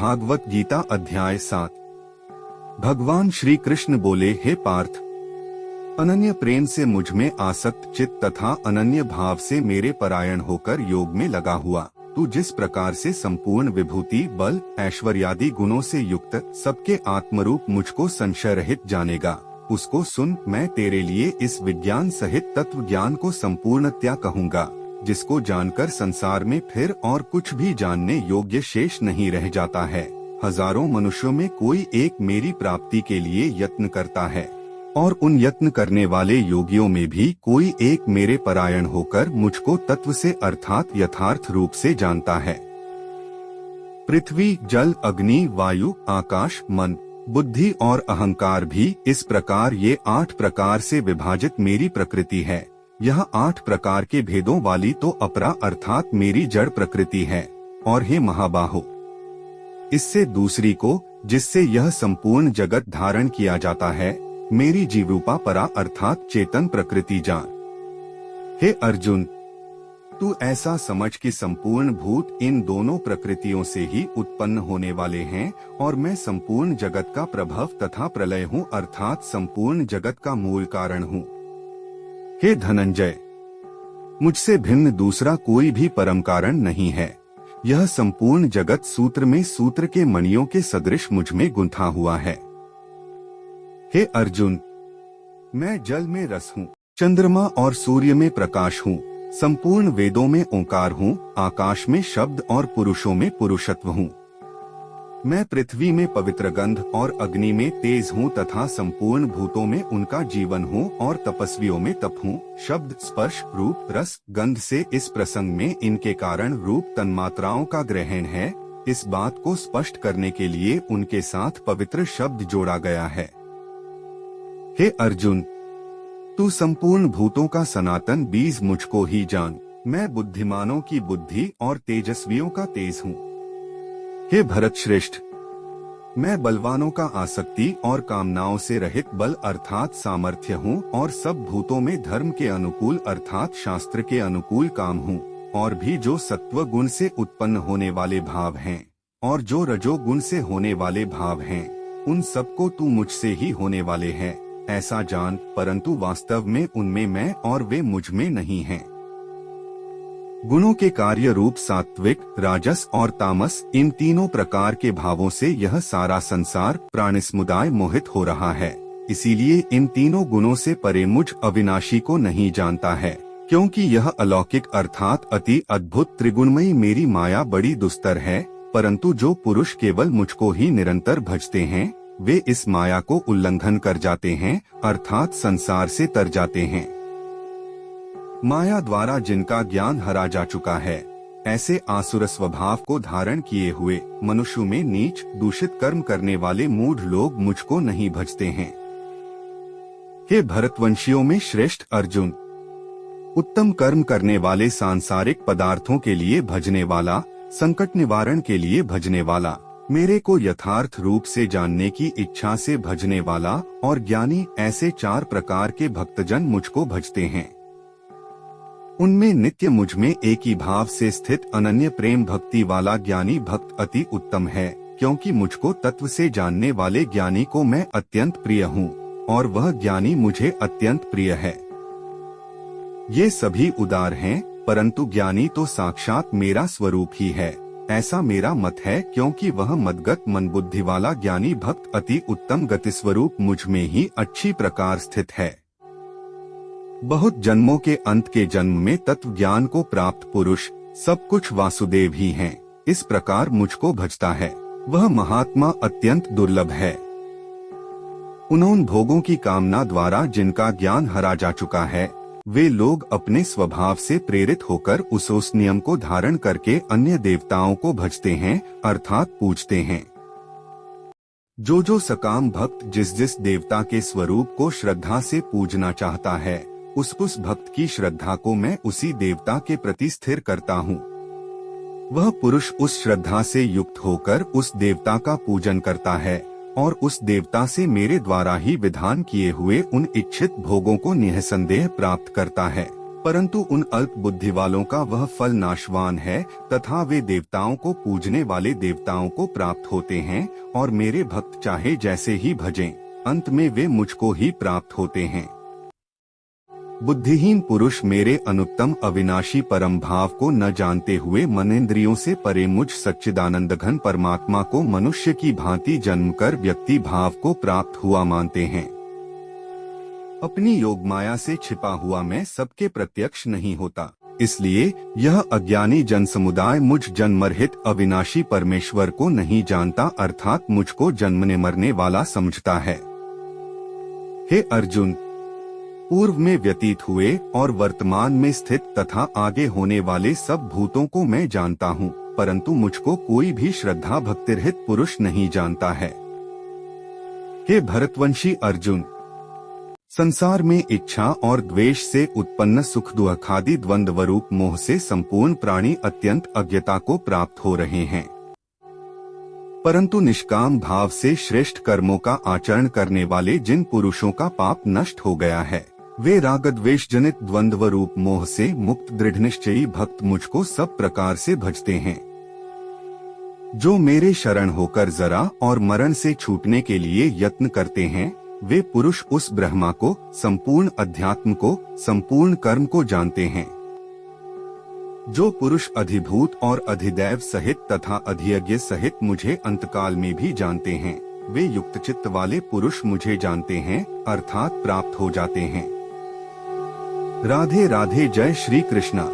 भागवत गीता अध्याय 7। भगवान श्री कृष्ण बोले, हे पार्थ, अनन्य प्रेम से मुझ में आसक्त चित्त तथा अनन्य भाव से मेरे परायण होकर योग में लगा हुआ तू जिस प्रकार से संपूर्ण विभूति, बल, ऐश्वर्यादि गुणों से युक्त सबके आत्मरूप मुझको संशय रहित जानेगा, उसको सुन। मैं तेरे लिए इस विज्ञान सहित तत्व ज्ञान को संपूर्णतया कहूँगा, जिसको जानकर संसार में फिर और कुछ भी जानने योग्य शेष नहीं रह जाता है। हजारों मनुष्यों में कोई एक मेरी प्राप्ति के लिए यत्न करता है, और उन यत्न करने वाले योगियों में भी कोई एक मेरे परायण होकर मुझको तत्व से अर्थात यथार्थ रूप से जानता है। पृथ्वी, जल, अग्नि, वायु, आकाश, मन, बुद्धि और अहंकार भी इस प्रकार ये 8 प्रकार से विभाजित मेरी प्रकृति है। यह 8 प्रकार के भेदों वाली तो अपरा अर्थात मेरी जड़ प्रकृति है। और हे महाबाहो, इससे दूसरी को, जिससे यह संपूर्ण जगत धारण किया जाता है, मेरी जीवरूपा परा अर्थात चेतन प्रकृति जान। हे अर्जुन, तू ऐसा समझ कि संपूर्ण भूत इन दोनों प्रकृतियों से ही उत्पन्न होने वाले हैं, और मैं संपूर्ण जगत का प्रभव तथा प्रलय हूँ अर्थात संपूर्ण जगत का मूल कारण हूँ। हे धनंजय, मुझसे भिन्न दूसरा कोई भी परम कारण नहीं है। यह संपूर्ण जगत सूत्र में सूत्र के मणियों के सदृश मुझ में गुंथा हुआ है। हे अर्जुन, मैं जल में रस हूँ, चंद्रमा और सूर्य में प्रकाश हूँ, संपूर्ण वेदों में ओंकार हूँ, आकाश में शब्द और पुरुषों में पुरुषत्व हूँ। मैं पृथ्वी में पवित्र गंध और अग्नि में तेज हूँ तथा संपूर्ण भूतों में उनका जीवन हूँ, और तपस्वियों में तप हूँ। शब्द, स्पर्श, रूप, रस, गंध से इस प्रसंग में इनके कारण रूप तन्मात्राओं का ग्रहण है। इस बात को स्पष्ट करने के लिए उनके साथ पवित्र शब्द जोड़ा गया है। हे अर्जुन, तू संपूर्ण भूतों का सनातन बीज मुझको ही जान। मैं बुद्धिमानों की बुद्धि और तेजस्वियों का तेज हूँ। हे भरत श्रेष्ठ, मैं बलवानों का आसक्ति और कामनाओं से रहित बल अर्थात सामर्थ्य हूँ, और सब भूतों में धर्म के अनुकूल अर्थात शास्त्र के अनुकूल काम हूँ। और भी जो सत्व गुण से उत्पन्न होने वाले भाव हैं, और जो रजोगुण से होने वाले भाव हैं, उन सबको तू मुझसे ही होने वाले हैं, ऐसा जान। परंतु वास्तव में उनमें मैं और वे मुझ में नहीं हैं। गुणों के कार्य रूप सात्विक, राजस और तामस, इन तीनों प्रकार के भावों से यह सारा संसार प्राणी समुदाय मोहित हो रहा है। इसीलिए इन तीनों गुणों से परे मुझ अविनाशी को नहीं जानता है, क्योंकि यह अलौकिक अर्थात अति अद्भुत त्रिगुणमयी मेरी माया बड़ी दुस्तर है। परंतु जो पुरुष केवल मुझको ही निरंतर भजते हैं, वे इस माया को उल्लंघन कर जाते हैं अर्थात संसार से तर जाते हैं। माया द्वारा जिनका ज्ञान हरा जा चुका है, ऐसे आसुर स्वभाव को धारण किए हुए मनुष्यों में नीच दूषित कर्म करने वाले मूढ़ लोग मुझको नहीं भजते हैं। हे भरतवंशियों में श्रेष्ठ अर्जुन, उत्तम कर्म करने वाले, सांसारिक पदार्थों के लिए भजने वाला, संकट निवारण के लिए भजने वाला, मेरे को यथार्थ रूप से जानने की इच्छा से भजने वाला और ज्ञानी, ऐसे 4 प्रकार के भक्तजन मुझको भजते हैं। उनमें नित्य मुझ में एक ही भाव से स्थित अनन्य प्रेम भक्ति वाला ज्ञानी भक्त अति उत्तम है, क्योंकि मुझको तत्व से जानने वाले ज्ञानी को मैं अत्यंत प्रिय हूँ, और वह ज्ञानी मुझे अत्यंत प्रिय है। ये सभी उदार हैं, परंतु ज्ञानी तो साक्षात मेरा स्वरूप ही है, ऐसा मेरा मत है, क्योंकि वह मदगत मन बुद्धि वाला ज्ञानी भक्त अति उत्तम गति स्वरूप मुझ में ही अच्छी प्रकार स्थित है। बहुत जन्मों के अंत के जन्म में तत्व ज्ञान को प्राप्त पुरुष सब कुछ वासुदेव ही हैं, इस प्रकार मुझको भजता है। वह महात्मा अत्यंत दुर्लभ है। उन भोगों की कामना द्वारा जिनका ज्ञान हरा जा चुका है, वे लोग अपने स्वभाव से प्रेरित होकर उस नियम को धारण करके अन्य देवताओं को भजते हैं अर्थात पूजते हैं। जो सकाम भक्त जिस देवता के स्वरूप को श्रद्धा से पूजना चाहता है, उस भक्त की श्रद्धा को मैं उसी देवता के प्रति स्थिर करता हूँ। वह पुरुष उस श्रद्धा से युक्त होकर उस देवता का पूजन करता है, और उस देवता से मेरे द्वारा ही विधान किए हुए उन इच्छित भोगों को निःसंदेह प्राप्त करता है। परंतु उन अल्प बुद्धि वालों का वह फल नाशवान है तथा वे देवताओं को पूजने वाले देवताओं को प्राप्त होते हैं और मेरे भक्त चाहे जैसे ही भजें, अंत में वे मुझको ही प्राप्त होते हैं। बुद्धिहीन पुरुष मेरे अनुत्तम अविनाशी परम भाव को न जानते हुए मनेंद्रियों से परे मुझ सच्चिदानंद घन परमात्मा को मनुष्य की भांति जन्म कर व्यक्ति भाव को प्राप्त हुआ मानते हैं। अपनी योग माया से छिपा हुआ मैं सबके प्रत्यक्ष नहीं होता, इसलिए यह अज्ञानी जन समुदाय मुझ जन्मरहित अविनाशी परमेश्वर को नहीं जानता, अर्थात मुझको जन्मने मरने वाला समझता है। हे अर्जुन, पूर्व में व्यतीत हुए और वर्तमान में स्थित तथा आगे होने वाले सब भूतों को मैं जानता हूँ, परंतु मुझको कोई भी श्रद्धा भक्तिरहित पुरुष नहीं जानता है। हे भरतवंशी अर्जुन, संसार में इच्छा और द्वेष से उत्पन्न सुख दुखादि द्वंद्व रूप मोह से संपूर्ण प्राणी अत्यंत अज्ञता को प्राप्त हो रहे हैं, परंतु निष्काम भाव से श्रेष्ठ कर्मों का आचरण करने वाले जिन पुरुषों का पाप नष्ट हो गया है, वे राग द्वेष जनित द्वंद्व रूप मोह से मुक्त दृढ़निश्चयी भक्त मुझको सब प्रकार से भजते हैं। जो मेरे शरण होकर जरा और मरण से छूटने के लिए यत्न करते हैं, वे पुरुष उस ब्रह्मा को, संपूर्ण अध्यात्म को, संपूर्ण कर्म को जानते हैं। जो पुरुष अधिभूत और अधिदैव सहित तथा अधियज्ञ सहित मुझे अंतकाल में भी जानते हैं, वे युक्त चित्त वाले पुरुष मुझे जानते हैं, अर्थात प्राप्त हो जाते हैं। राधे राधे। जय श्री कृष्णा।